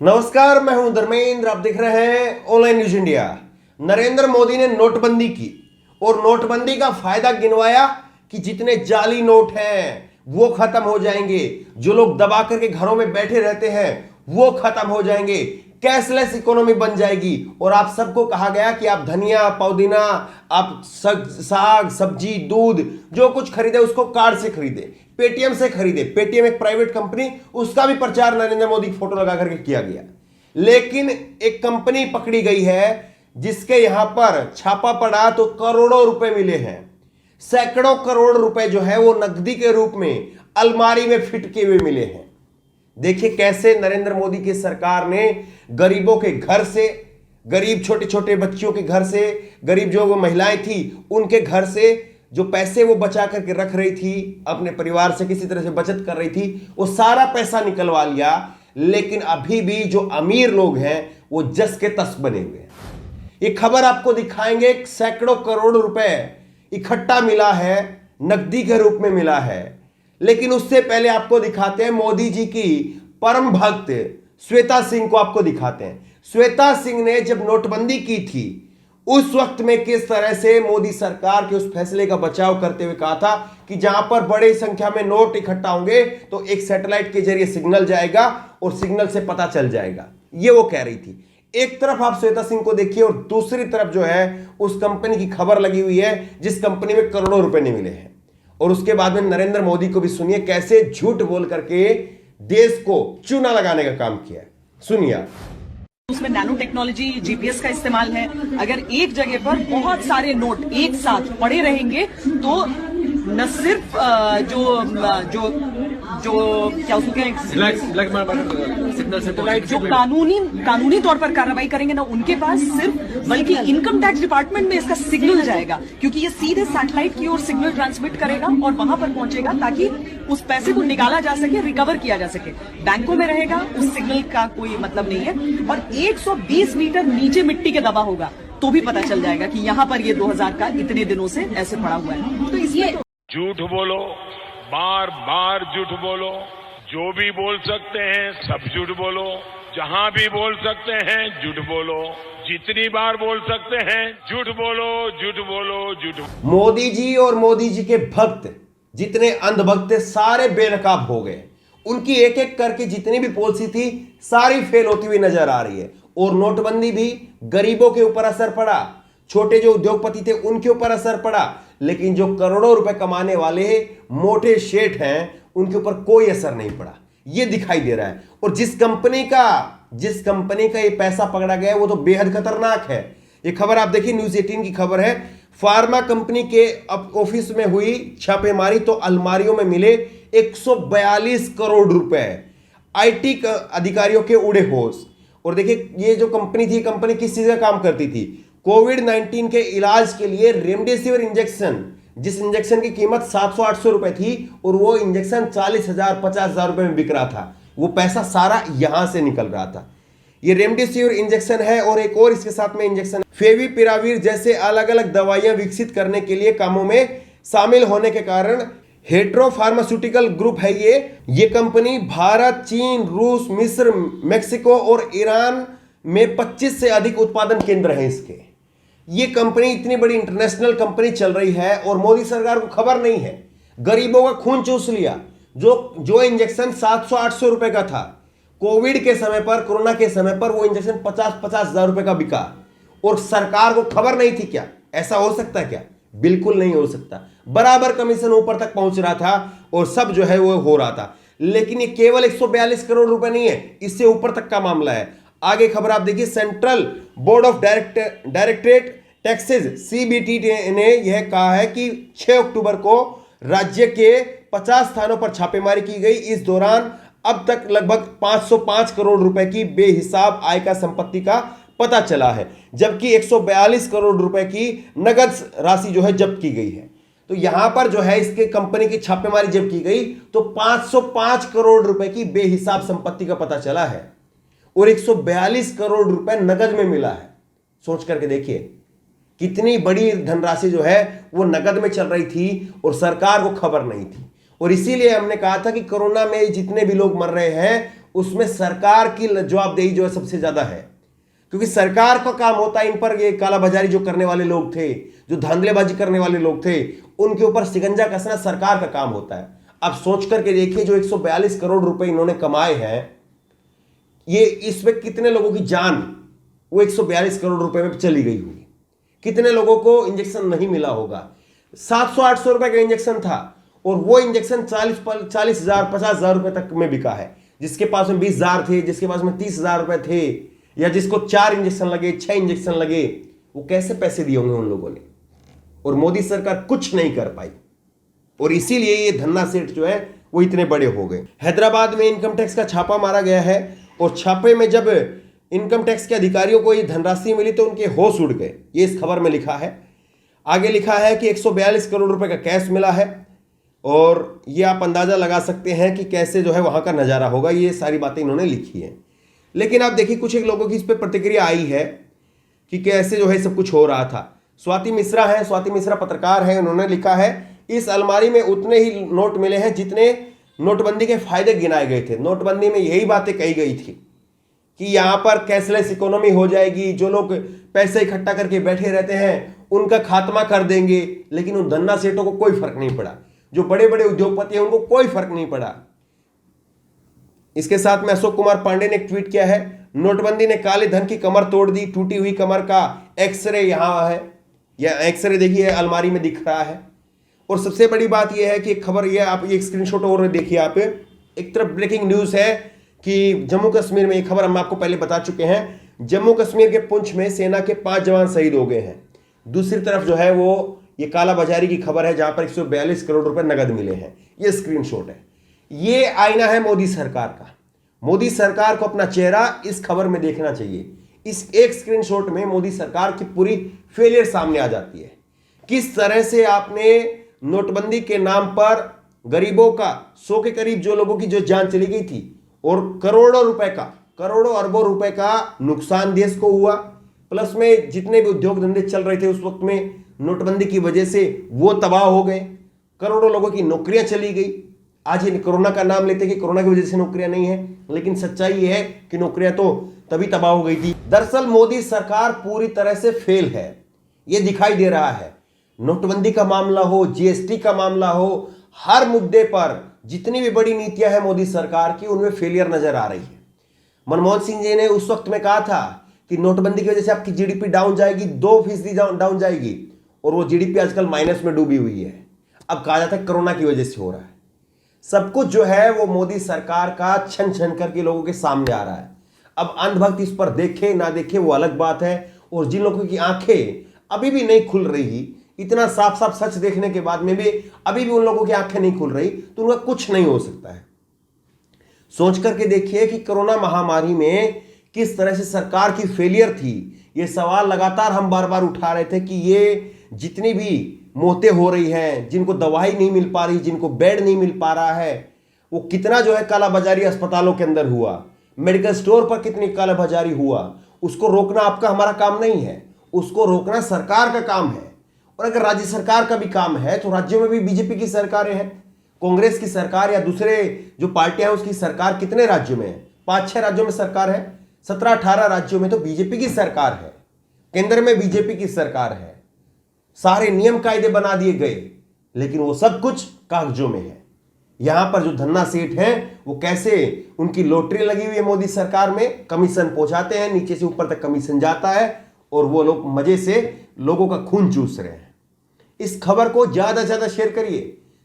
नमस्कार, मैं हूं धर्मेंद्र। आप देख रहे हैं online news India. Narendra Modi ने नोटबंदी की और नोटबंदी का फायदा गिनवाया कि जितने जाली नोट हैं वो खत्म हो जाएंगे, जो लोग दबा करके घरों में बैठे रहते हैं वो खत्म हो जाएंगे, कैशलेस इकोनॉमी बन जाएगी। और आप सबको कहा गया कि आप धनिया पुदीना, आप साग सब्जी दूध जो कुछ खरीदे उसको कार्ड से खरीदे, पेटीएम से खरीदे। पेटीएम एक प्राइवेट कंपनी, उसका भी प्रचार नरेंद्र मोदी की फोटो लगा करके किया गया। लेकिन एक कंपनी पकड़ी गई है जिसके यहां पर छापा पड़ा तो करोड़ों रुपए मिले हैं। सैकड़ों करोड़ रुपए जो है वो नकदी के रूप में अलमारी में फिट किए हुए मिले हैं। देखिए कैसे नरेंद्र मोदी की सरकार ने गरीबों के घर से, गरीब छोटे छोटे बच्चों के घर से, गरीब जो महिलाएं थी उनके घर से जो पैसे वो बचा करके रख रही थी, अपने परिवार से किसी तरह से बचत कर रही थी, वो सारा पैसा निकलवा लिया। लेकिन अभी भी जो अमीर लोग हैं वो जस के तस बने हुए हैं। ये खबर आपको दिखाएंगे, सैकड़ों करोड़ रुपए इकट्ठा मिला है, नकदी के रूप में मिला है। लेकिन उससे पहले आपको दिखाते हैं मोदी जी की परम भक्त श्वेता सिंह को आपको दिखाते हैं। श्वेता सिंह ने जब नोटबंदी की थी उस वक्त में किस तरह से मोदी सरकार के उस फैसले का बचाव करते हुए कहा था कि जहां पर बड़ी संख्या में नोट इकट्ठा होंगे तो एक सैटेलाइट के जरिए सिग्नल जाएगा और सिग्नल से पता चल जाएगा, ये वो कह रही थी। एक तरफ आप श्वेता सिंह को देखिए और दूसरी तरफ जो है उस कंपनी की खबर लगी हुई है जिस कंपनी में करोड़ों रुपए नहीं मिले हैं। और उसके बाद में नरेंद्र मोदी को भी सुनिए कैसे झूठ बोल करके देश को चूना लगाने का काम किया है। सुनिए। उसमें नैनो टेक्नोलॉजी, जीपीएस का इस्तेमाल है। अगर एक जगह पर बहुत सारे नोट एक साथ पड़े रहेंगे तो न सिर्फ जो जो जो क्या उसको जो कानूनी तौर पर कार्रवाई करेंगे ना उनके पास सिर्फ, बल्कि इनकम टैक्स डिपार्टमेंट में इसका सिग्नल जाएगा, क्योंकि ये सीधे सैटेलाइट की ओर सिग्नल ट्रांसमिट करेगा और वहां पर पहुंचेगा ताकि उस पैसे को निकाला जा सके, रिकवर किया जा सके। बैंकों में रहेगा, उस सिग्नल का कोई मतलब नहीं है। और 120 मीटर नीचे मिट्टी के दबा होगा तो भी पता चल जाएगा कि यहाँ पर ये 2000 का इतने दिनों से ऐसे पड़ा हुआ है। तो इसलिए झूठ बोलो, बार बार झूठ बोलो, जो भी बोल सकते हैं सब झूठ बोलो, जहां भी बोल सकते हैं झूठ बोलो, जितनी बार बोल सकते हैं झूठ बोलो, झूठ बोलो, झूठ। मोदी जी और मोदी जी के भक्त जितने अंधभक्त थे सारे बेनकाब हो गए। उनकी एक एक करके जितनी भी पॉलिसी थी सारी फेल होती हुई नजर आ रही है। और नोटबंदी भी गरीबों के ऊपर असर पड़ा, छोटे जो उद्योगपति थे उनके ऊपर असर पड़ा, लेकिन जो करोड़ों रुपए कमाने वाले मोटे शेठ हैं उनके ऊपर कोई असर नहीं पड़ा, ये दिखाई दे रहा है। और जिस कंपनी का ये पैसा पकड़ा गया है वो तो बेहद खतरनाक है। ये खबर आप देखिए, न्यूज़ 18 की खबर है। फार्मा कंपनी के ऑफिस में हुई छापेमारी तो अलमारियों में मिले 142 करोड़ रुपए। आईटी अधिकारियों के उड़े होश। और देखिए ये जो कंपनी थी, कंपनी किस चीज का काम करती थी? कोविड-19 के इलाज के लिए रेमडेसिविर इंजेक्शन, जिस इंजेक्शन की कीमत 700-800 रुपए थी और वो इंजेक्शन 40,000 50,000 रुपए में बिक रहा था। वो पैसा सारा यहां से निकल रहा था। ये रेमडेसिविर इंजेक्शन है और एक और इसके साथ में इंजेक्शन फेविपिराविर जैसे अलग अलग दवाइयां विकसित करने के लिए कामों में शामिल होने के कारण हेट्रो फार्मास्यूटिकल ग्रुप है ये कंपनी भारत, चीन, रूस, मिस्र, मेक्सिको और ईरान में 25 से अधिक उत्पादन केंद्र हैं इसके। ये कंपनी इतनी बड़ी इंटरनेशनल कंपनी चल रही है और मोदी सरकार को खबर नहीं है। गरीबों का खून चूस लिया। जो इंजेक्शन 700-800 रुपए का था कोविड के समय पर, कोरोना के समय पर, वो इंजेक्शन 50-50 हजार रुपए का बिका और सरकार को खबर नहीं थी क्या? ऐसा हो सकता है क्या? बिल्कुल नहीं हो सकता। बराबर कमीशन ऊपर तक पहुंच रहा था और सब जो है वो हो रहा था। लेकिन ये केवल 142 करोड़ रुपए नहीं है, इससे ऊपर तक का मामला है। आगे खबर आप देखिए, central board of directorate taxes CBT ने यह कहा है कि 6 अक्टूबर को राज्य के 50 स्थानों पर छापेमारी की गई। इस दौरान अब तक लगभग 505 करोड़ रुपए की बेहिसाब आय का संपत्ति का पता चला है, जबकि 142 करोड़ रुपए की नगद राशि जो है जब्त की गई है। तो यहां पर जो है इसके कंपनी की छापेमारी जब की गई तो 505 करोड़ रुपए की बेहिसाब संपत्ति का पता चला है और 142 करोड़ रुपए नगद में मिला है। सोच करके देखिए कितनी बड़ी धनराशि जो है वो नगद में चल रही थी और सरकार को खबर नहीं थी। और इसीलिए हमने कहा था कि कोरोना में जितने भी लोग मर रहे हैं उसमें सरकार की जवाबदेही जो है सबसे ज्यादा है, क्योंकि सरकार का काम होता है इन पर, ये कालाबाजारी जो करने वाले लोग थे, जो धांधलेबाजी करने वाले लोग थे, उनके ऊपर शिकंजा कसना सरकार का काम होता है। अब सोच करके देखिए, जो 142 करोड़ रुपए इन्होंने कमाए हैं, ये इसमें कितने लोगों की जान वो 142 करोड़ रुपए में चली गई होगी, कितने लोगों को इंजेक्शन नहीं मिला होगा। 700-800 रुपए का इंजेक्शन था और वो इंजेक्शन 40,000 50,000 रुपए तक में बिका है। जिसके पास में 20,000 थे, जिसके पास में 30,000 रुपए थे, या जिसको 4 इंजेक्शन लगे, 6 इंजेक्शन लगे, वो कैसे पैसे दिए होंगे उन लोगों ने। और मोदी सरकार कुछ नहीं कर पाई, और इसीलिए ये धन्ना सेठ जो है वो इतने बड़े हो गए। हैदराबाद में इनकम टैक्स का छापा मारा गया है, और छापे में जब इनकम टैक्स के अधिकारियों को ये धनराशि मिली तो उनके होश उड़ गए। ये इस खबर में लिखा है। आगे लिखा है कि 142 करोड़ रुपए का कैश मिला है, और ये आप अंदाजा लगा सकते हैं कि कैसे जो है वहां का नजारा होगा। ये सारी बातें इन्होंने लिखी है। लेकिन आप देखिए, कुछ एक लोगों की इस पर प्रतिक्रिया आई है कि कैसे जो है सब कुछ हो रहा था। स्वाति मिश्रा है, स्वाति मिश्रा पत्रकार है, उन्होंने लिखा है, इस अलमारी में उतने ही नोट मिले हैं जितने नोटबंदी के फायदे गिनाए गए थे। नोटबंदी में यही बातें कही गई थी कि यहां पर कैशलेस इकोनॉमी हो जाएगी, जो लोग पैसे इकट्ठा करके बैठे रहते हैं उनका खात्मा कर देंगे। लेकिन उन धन्ना सेठों को कोई फर्क नहीं पड़ा, जो बड़े बड़े उद्योगपति हैं उनको कोई फर्क नहीं पड़ा। इसके साथ में अशोक कुमार पांडे ने एक ट्वीट किया है, नोटबंदी ने काले धन की कमर तोड़ दी, टूटी हुई कमर का एक्सरे यहां है, यह एक्सरे देखिए अलमारी में दिख रहा है। और सबसे बड़ी बात यह है कि खबर यह, आप एक स्क्रीनशॉट और देखिए, आप एक तरफ ब्रेकिंग न्यूज है कि जम्मू कश्मीर में, ये खबर हम आपको पहले बता चुके हैं, जम्मू कश्मीर के पुंछ में सेना के 5 जवान शहीद हो गए हैं। दूसरी तरफ जो है वो ये कालाबाजारी की खबर है, जहां पर 142 करोड़ रुपए नगद मिले हैं। ये स्क्रीनशॉट है। ये आईना है मोदी सरकार का। मोदी सरकार को अपना चेहरा इस खबर में देखना चाहिए। इस एक स्क्रीनशॉट में मोदी सरकार की पूरी फेलियर सामने आ जाती है। किस तरह से आपने नोटबंदी के नाम पर गरीबों का 100 के करीब जो लोगों की जो जान चली गई थी, और करोड़ों रुपए का, करोड़ों अरबों रुपए का नुकसान देश को हुआ। प्लस में जितने भी उद्योग धंधे चल रहे थे उस वक्त में नोटबंदी की वजह से वो तबाह हो गए, करोड़ों लोगों की नौकरियां चली गई। आज ये कोरोना का नाम लेते कि कोरोना की वजह से नौकरियां नहीं है, लेकिन सच्चाई ये है कि नौकरियां तो तभी तबाह हो गई थी। दरअसल मोदी सरकार पूरी तरह से फेल है, ये दिखाई दे रहा है। नोटबंदी का मामला हो, जीएसटी का मामला हो, हर मुद्दे पर जितनी भी बड़ी नीतियां हैं मोदी सरकार की, उनमें फेलियर नजर आ रही है। मनमोहन सिंह जी ने उस वक्त में कहा था कि नोटबंदी की वजह से आपकी जीडीपी डाउन जाएगी, 2% डाउन जाएगी, और वो जीडीपी आजकल माइनस में डूबी हुई है। अब कहा जाता है कोरोना की वजह से हो रहा है। सब कुछ जो है वो मोदी सरकार का छन छन करके लोगों के सामने आ रहा है। अब अंधभक्त इस पर देखे ना देखे वो अलग बात है, और जिन लोगों की आंखें अभी भी नहीं खुल रही, इतना साफ साफ सच देखने के बाद में भी अभी भी उन लोगों की आंखें नहीं खुल रही, तो उनका कुछ नहीं हो सकता है। सोच करके देखिए कि कोरोना महामारी में किस तरह से सरकार की फेलियर थी। ये सवाल लगातार हम बार बार उठा रहे थे कि ये जितनी भी मौतें हो रही हैं, जिनको दवाई नहीं मिल पा रही, जिनको बेड नहीं मिल पा रहा है, वो कितना जो है कालाबाजारी अस्पतालों के अंदर हुआ, मेडिकल स्टोर पर कितनी कालाबाजारी हुआ, उसको रोकना आपका हमारा काम नहीं है, उसको रोकना सरकार का काम है। और अगर राज्य सरकार का भी काम है तो राज्यों में भी बीजेपी की सरकारें हैं, कांग्रेस की सरकार या दूसरे जो पार्टियां हैं उसकी सरकार कितने राज्यों में है? 5-6 राज्यों में सरकार है, 17-18 राज्यों में तो बीजेपी की सरकार है, केंद्र में बीजेपी की सरकार है। सारे नियम कायदे बना दिए गए, लेकिन वो सब कुछ कागजों में है। यहां पर जो धन्ना सेठ हैं वो कैसे, उनकी लॉटरी लगी हुई है मोदी सरकार में, कमीशन पहुंचाते हैं, नीचे से ऊपर तक कमीशन जाता है, और वो लोग मजे से लोगों का खून चूस रहे हैं। इस खबर को ज्यादा से ज्यादा शेयर करिए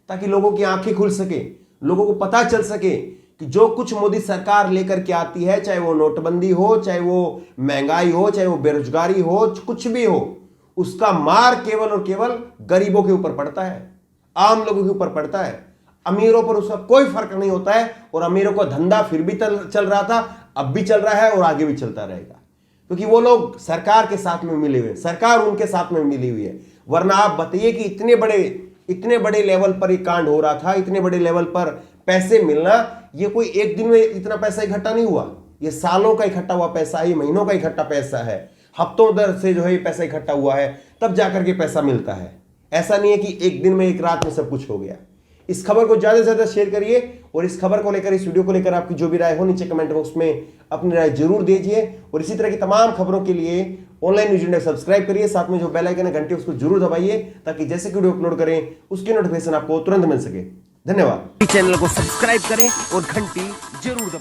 ताकि लोगों की आंखें खुल सके, लोगों को पता चल सके कि जो कुछ मोदी सरकार लेकर के आती है, चाहे वो नोटबंदी हो, चाहे वो महंगाई हो, चाहे वो बेरोजगारी हो, कुछ भी हो, उसका मार केवल और केवल गरीबों के ऊपर पड़ता है, आम लोगों के ऊपर पड़ता है। अमीरों पर उसका कोई फर्क नहीं होता है, और अमीरों का धंधा फिर भी चल रहा था, अब भी चल रहा है और आगे भी चलता रहेगा, क्योंकि वो लोग सरकार के साथ में मिले हुए, सरकार उनके साथ में मिली हुई है। वरना आप बताइए कि इतने बड़े लेवल पर ये कांड हो रहा था, इतने बड़े लेवल पर पैसे मिलना, ये कोई एक दिन में इतना पैसा इकट्ठा नहीं हुआ, ये सालों का इकट्ठा हुआ पैसा है, महीनों का इकट्ठा पैसा है, हफ्तों दर से जो है ये पैसा इकट्ठा हुआ है, तब जाकर के पैसा मिलता है। ऐसा नहीं है कि एक दिन में एक रात में सब कुछ हो गया। इस खबर को ज्यादा से ज्यादा शेयर करिए और इस खबर को लेकर, इस वीडियो को लेकर आपकी जो भी राय हो नीचे कमेंट बॉक्स में अपनी राय जरूर दीजिए। और इसी तरह की तमाम खबरों के लिए ऑनलाइन न्यूज इंडिया सब्सक्राइब करिए, साथ में जो बेल आइकन है घंटी उसको जरूर दबाइए ताकि जैसे कि वीडियो अपलोड करें उसकी नोटिफिकेशन आपको तुरंत मिल सके। धन्यवाद। चैनल को सब्सक्राइब करें और घंटी जरूर दबाएं।